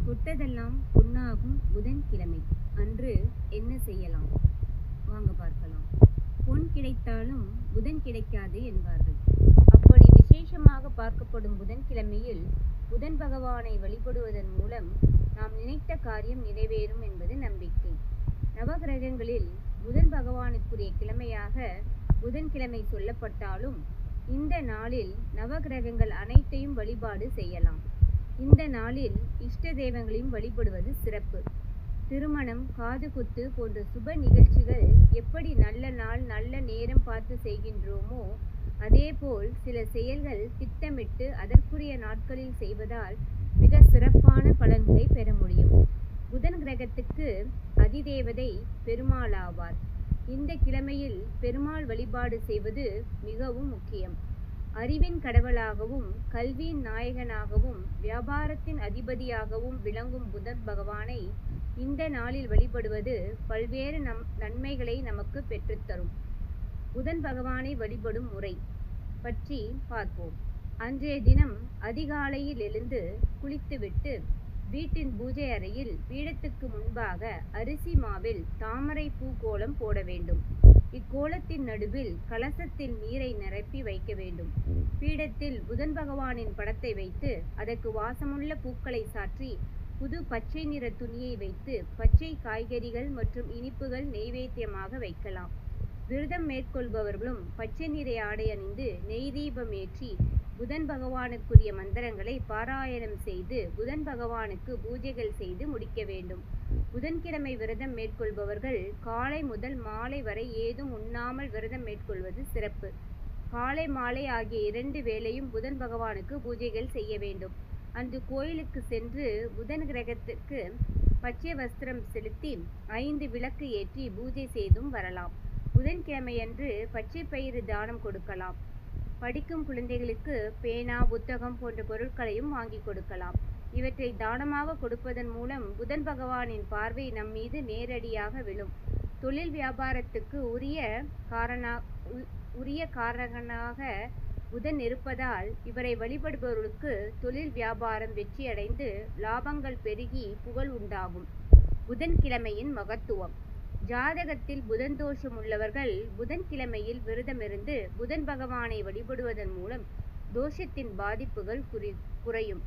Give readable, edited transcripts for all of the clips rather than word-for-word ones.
தொட்டதெல்லாம் பொன்னாகும் புதன்கிழமை அன்று என்ன செய்யலாம்? வாங்க பார்க்கலாம். பொன் கிடைத்தாலும் புதன் கிடைக்காது என்பார்கள். அப்படி விசேஷமாக பார்க்கப்படும் புதன்கிழமையில் புதன் பகவானை வழிபடுவதன் மூலம் நாம் நினைத்த காரியம் நிறைவேறும் என்பது நம்பிக்கை. நவகிரகங்களில் புதன் பகவானுக்குரிய கிழமையாக புதன்கிழமை சொல்லப்பட்டாலும் இந்த நாளில் நவகிரகங்கள் அனைத்தையும் வழிபாடு செய்யலாம். இந்த நாளில் இஷ்ட தெய்வங்களையும் வழிபடுவது சிறப்பு. திருமணம், காதுகுத்து போன்ற சுப நிகழ்ச்சிகள் எப்படி நல்ல நாள் நல்ல நேரம் பார்த்து செய்கின்றோமோ அதேபோல் சில செயல்கள் திட்டமிட்டு அதற்குரிய நாட்களில் செய்வதால் மிக சிறப்பான பலன்களை பெற முடியும். புதன் கிரகத்துக்கு அதிதேவதை பெருமாள் ஆவார். இந்த கிழமையில் பெருமாள் வழிபாடு செய்வது மிகவும் முக்கியம். அறிவின் கடவுளாகவும் கல்வியின் நாயகனாகவும் வியாபாரத்தின் அதிபதியாகவும் விளங்கும் புதன் பகவானை இந்த நாளில் வழிபடுவது பல்வேறு நன்மைகளை நமக்கு பெற்றுத்தரும். புதன் பகவானை வழிபடும் முறை பற்றி பார்ப்போம். அன்றைய தினம் அதிகாலையில் எழுந்து குளித்துவிட்டு வீட்டின் பூஜை அறையில் பீடத்துக்கு முன்பாக அரிசி மாவில் தாமரை பூ கோலம் போட வேண்டும். இக்கோலத்தின் நடுவில் கலசத்தில் நீரை நிரப்பி வைக்க வேண்டும். பீடத்தில் புதன் பகவானின் படத்தை வைத்து அதற்கு வாசமுள்ள பூக்களை சாற்றி புது பச்சை நிற துணியை வைத்து பச்சை காய்கறிகள் மற்றும் இனிப்புகள் நெய்வேத்தியமாக வைக்கலாம். விரதம் மேற்கொள்பவர்களும் பச்சை நிற ஆடை அணிந்து நெய் தீபம் ஏற்றி புதன் பகவானுக்குரிய மந்திரங்களை பாராயணம் செய்து புதன் பகவானுக்கு பூஜைகள் செய்து முடிக்க வேண்டும். புதன்கிழமை விரதம் மேற்கொள்பவர்கள் காலை முதல் மாலை வரை ஏதும் உண்ணாமல் விரதம் மேற்கொள்வது சிறப்பு. காலை மாலை ஆகிய 2 வேளையும் புதன் பகவானுக்கு பூஜைகள் செய்ய வேண்டும். அன்று கோயிலுக்கு சென்று புதன் கிரகத்திற்கு பச்சை வஸ்திரம் செலுத்தி 5 விளக்கு ஏற்றி பூஜை செய்தும் வரலாம். புதன்கிழமையன்று பச்சை பயிறு தானம் கொடுக்கலாம். படிக்கும் குழந்தைகளுக்கு பேனா, புத்தகம் போன்ற பொருட்களையும் வாங்கி கொடுக்கலாம். இவற்றை தானமாக கொடுப்பதன் மூலம் புதன் பகவானின் பார்வை நம் மீது நேரடியாக விழும். தொழில் வியாபாரத்துக்கு உரிய காரகனாக புதன் இருப்பதால் இவரை வழிபடுபவர்களுக்கு தொழில் வியாபாரம் வெற்றியடைந்து லாபங்கள் பெருகி புகழ் உண்டாகும். புதன்கிழமையின் மகத்துவம். ஜாதகத்தில் புதன் தோஷம் உள்ளவர்கள் புதன்கிழமையில் விரதமிருந்து புதன் பகவானை வழிபடுவதன் மூலம் தோஷத்தின் பாதிப்புகள் குறையும்.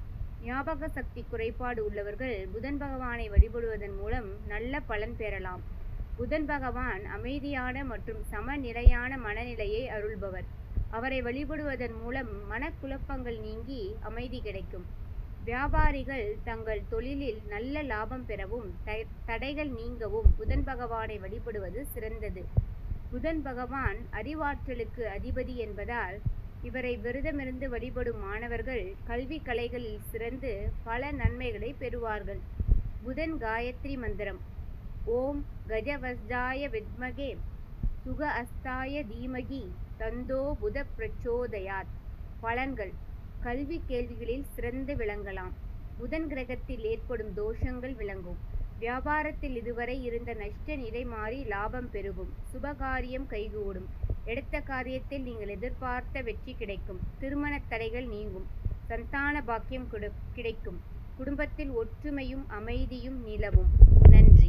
ஞாபக சக்தி குறைபாடு உள்ளவர்கள் புதன் பகவானை வழிபடுவதன் மூலம் நல்ல பலன் பெறலாம். புதன் பகவான் அமைதியான மற்றும் சமநிலையான மனநிலையை அருள்பவர். அவரை வழிபடுவதன் மூலம் மனக்குழப்பங்கள் நீங்கி அமைதி கிடைக்கும். வியாபாரிகள் தங்கள் தொழிலில் நல்ல லாபம் பெறவும் தடைகள் நீங்கவும் புதன் பகவானை வழிபடுவது சிறந்தது. புதன் பகவான் அறிவாற்றலுக்கு அதிபதி என்பதால் இவரை விரதமிருந்து வழிபடும் மாணவர்கள் கல்வி கலைகளில் சிறந்து பல நன்மைகளை பெறுவார்கள். புதன் காயத்ரி மந்திரம். ஓம் கஜவஸ்தாய வித்மகே சுக அஸ்தாய தீமகி தந்தோ புத பிரச்சோதயாத். பலன்கள். கல்வி கேள்விகளில் சிறந்து விளங்கலாம். புதன் கிரகத்தில் ஏற்படும் தோஷங்கள் விளங்கும். வியாபாரத்தில் இதுவரை இருந்த நஷ்ட நிலை மாறி லாபம் பெருகும். சுபகாரியம் கைகூடும். எடுத்த காரியத்தில் நீங்கள் எதிர்பார்த்த வெற்றி கிடைக்கும். திருமண தடைகள் நீங்கும். சந்தான பாக்கியம் கிடைக்கும். குடும்பத்தில் ஒற்றுமையும் அமைதியும் நிலவும். நன்றி.